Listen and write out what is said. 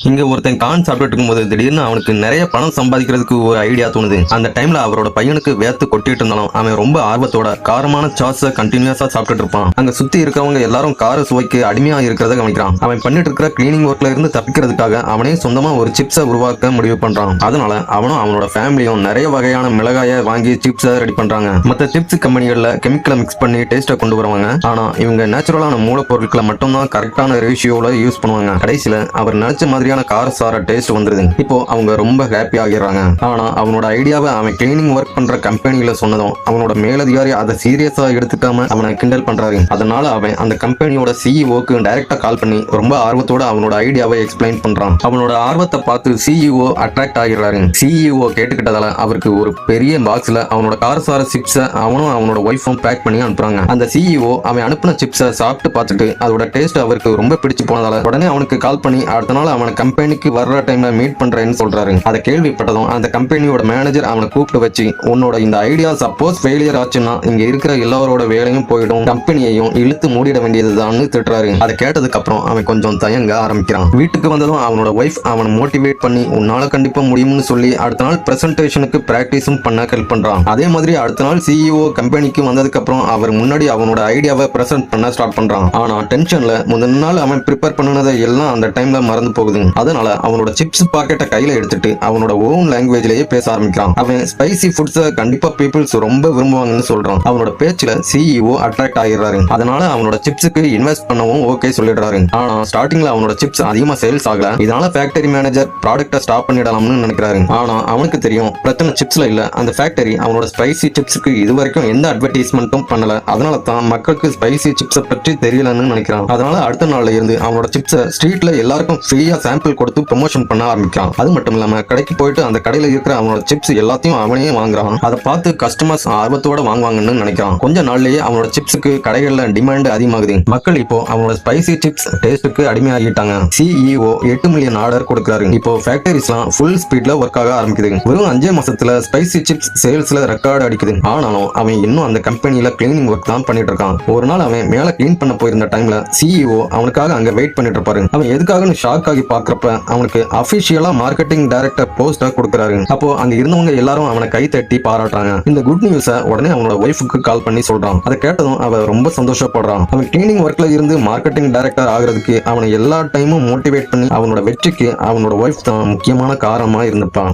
இங்க ஒருத்தன் கான் சாப்பிட்டு இருக்கும்போது திடீர்னு அவனுக்கு நிறைய பணம் சம்பாதிக்கிறதுக்கு ஒரு ஐடியா தோணுது. அந்த டைம்ல அவரோட பையனுக்கு வேர்த்து கொட்டிட்டு இருந்தாலும் அவன் ரொம்ப ஆர்வத்தோட காரமான சாஸ கண்டினியூஸா சாப்பிட்டுட்டு இருப்பான். அங்க சுத்தி இருக்கவங்க எல்லாரும் கார சுவைக்கு அடிமையா இருக்கிறத கவனிக்கிறான். அவன் பண்ணிட்டு இருக்கிற கிளீனிங் ஒர்க்ல இருந்து தப்பிக்கிறதுக்காக அவனே சொந்தமா ஒரு சிப்ஸை உருவாக்க முடிவு பண்றான். அதனால அவனும் அவனோட ஃபேமிலியும் நிறைய வகையான மிளகாய வாங்கி சிப்ஸை ரெடி பண்றாங்க. மற்ற சிப்ஸ் கம்பெனிகள்ல கெமிக்கலை மிக்ஸ் பண்ணி டேஸ்ட்டை கொண்டு வருவாங்க. ஆனா இவங்க நேச்சுரலான மூலப்பொருட்களை மட்டும்தான் கரெக்டான ரேஷியோல யூஸ் பண்ணுவாங்க. கடைசியில அவர் நினைச்ச மாதிரியான காரசார டேஸ்ட் வந்துருது. இப்போ அவங்க ரொம்ப ஹாப்பி ஆகிறாங்க. ஆனா அவனோட ஐடியாவை அவன் கிளீனிங் ஒர்க் பண்ற கம்பெனில சொன்னதும் அவனோட மேலதிகாரி அதை சீரியஸா எடுத்துக்காம அவனை கிண்டல் பண்றாரு. அதனால அவன் அந்த கம்பெனியோட சிஇஓக்கு டைரக்டா கால் பண்ணி ரொம்ப ஆர்வத்தோட அவனோட ஐடியாவை எக்ஸ்பிளைன் பண்றான். அவனோட ஆர்வத்தை பார்த்து சிஇஓ அட்ராக்ட் ஆகிறாரு. சிஇஓ கேட்டுக்கிட்டதால அவருக்கு ஒரு பெரிய பாக்ஸ்ல அவனோட காரசார சிப்ஸை அவனும் அவனோட ஒய்ஃபும் பேக் பண்ணி அனுப்புறாங்க. அந்த சிஇஓ அவன் அனுப்பின சிப்ஸை சாப்பிட்டு பார்த்துட்டு அதோட டேஸ்ட் அவருக்கு ரொம்ப பிடிச்சு போனதால உடனே அவனுக்கு கால் பண்ணி அடுத்த நாள் அவனை கம்பெனிக்கு வர்ற டைம்ல மீட் பண்றேன்னு சொல்றாரு. அதை கேள்விப்பட்டதும் அந்த கம்பெனியோட மேனேஜர் அவனை கூப்பிட்டு வச்சு உன்னோட இந்த ஐடியா சப்போஸ் ஃபெயிலியர் ஆச்சுன்னா இங்க இருக்கிற எல்லாரோட வேலையும் போயிடும், கம்பெனியையும் இழுத்து மூடிட வேண்டியதுதான் திட்டுறாரு. அதை கேட்டதுக்கு அப்புறம் அவன் கொஞ்சம் தயங்க ஆரம்பிக்கிறான். வீட்டுக்கு வந்ததும் அவனோட ஒய்ஃப் அவனை மோட்டிவேட் பண்ணி உன்னால கண்டிப்பா முடியும்னு சொல்லி அடுத்த நாள் பிரசன்டேஷனுக்கு பிராக்டிஸும் பண்ண ஹெல்ப் பண்றான். அதே மாதிரி அடுத்த நாள் சிஇஓ கம்பெனிக்கு வந்ததுக்கு அப்புறம் அவர் முன்னாடி அவனோட ஐடியாவை பிரசன்ட் பண்ண ஸ்டார்ட் பண்றான். ஆனா டென்ஷன்ல முதல் நாள் அவன் ப்ரிப்பேர் பண்ணனதை எல்லாம் அந்த டைம்ல மறந்து போகுது. அதனால அவனோட சிப்ஸ் பாக்கெட்டை கையில எடுத்துட்டு அவனோட ஓன் லாங்குவேஜ்லயே பேச ஆரம்பிக்கிறான். அவன் ஸ்பைசி ஃபுட்ஸை கண்டிப்பா பீப்புள்ஸ் ரொம்ப விரும்புவாங்கன்னு சொல்றான். அவனோட பேச்சுல சிஇஓ அட்ராக்ட் ஆகிடுறாரு. அதனால அவனோட சிப்ஸுக்கு இன்வெஸ்ட் பண்ணவும் ஓகே சொல்லிடுறாரு. ஆனா ஸ்டார்டிங்ல அவனோட சிப்ஸ் அதிகமா சேல்ஸ் ஆகல. இதனால ஃபேக்டரி மேனேஜர் ப்ராடக்ட்டை ஸ்டாப் பண்ணிடலாம்னு நினைக்கிறாரு. ஆனா அவனுக்கு தெரியும் பிரச்சனை சிப்ஸ்ல இல்ல, அந்த ஃபேக்டரி அவனோட ஸ்பைசி சிப்ஸுக்கு இதுவரைக்கும் எந்த அட்வர்டைஸ்மெண்ட்டும் பண்ணல. அதனால தான் மக்களுக்கு ஸ்பைசி சிப்ஸை பற்றி தெரியலன்னு நினைக்கிறான். அதனால அடுத்த நாள்ல இருந்து அவனோட சிப்ஸை ஸ்ட்ரீட்ல எல்லாருக்கும் ஃப்ரீயா சாம்பிள் கொடுத்து ப்ரமோஷன் பண்ண ஆரம்பிக்கிறான். அது மட்டும் இல்லாம கடைக்கு போயிட்டு அந்த கடையில இருக்கிற அவனோட சிப்ஸ் எல்லாத்தையும் அவனே வாங்குறான். அதை பார்த்து கஸ்டமர்ஸ் ஆர்வத்தோட வாங்குவாங்கன்னு நினைக்கிறான். கொஞ்ச நாள்லயே அவனோட சிப்ஸுக்கு கடைகள்ல டிமாண்ட் அதிகமாகுது. மக்கள் இப்போ அவனோட ஸ்பைசி சிப்ஸ் டேஸ்டுக்கு அடிமையாகிட்டாங்க. சிஇஓ 8 மில்லியன் ஆர்டர் கொடுக்கிறாரு. இப்போ ஃபேக்டரிஸ்லாம் ஃபுல் ஸ்பீட்ல ஒர்க் ஆக ஆரம்பிக்குது. வெறும் 5 மாசத்துல ஸ்பைசி சிப்ஸ் சேல்ஸ்ல ரெக்கார்ட் அடிக்குது. ஆனாலும் அவன் இன்னும் அந்த கம்பெனில கிளீனிங் ஒர்க் தான் பண்ணிட்டு இருக்கான். ஒரு நாள் அவன் மேல கிளீன் பண்ண போயிருந்த டைம்ல சிஇஓ அவனுக்காக அங்க வெயிட் பண்ணிட்டு இருப்பாரு. அவன் எதுக்காகன்னு ஷாக் ஆகி பாக்குறப்ப அவனுக்கு அபிஷியலா மார்க்கெட்டிங் டைரக்டர் போஸ்ட கொடுக்கறாரு. அப்போ அங்க இருந்தவங்க எல்லாரும் அவனை கை தட்டி பாராட்டுறாங்க. இந்த குட் நியூஸ உடனே அவனோட ஒய்ஃபுக்கு கால் பண்ணி சொல்றான். அதை கேட்டதும் அவ ரொம்ப சந்தோஷப்படுறான். அவன் கிளீனிங் ஒர்க்ல இருந்து மார்க்கெட்டிங் டைரக்டர் ஆகிறதுக்கு அவனை எல்லா டைமும் மோட்டிவேட் பண்ணி அவனோட வெற்றிக்கு அவனோட ஒய்ஃப் தான் முக்கியமான காரணமா இருந்துப்பான்.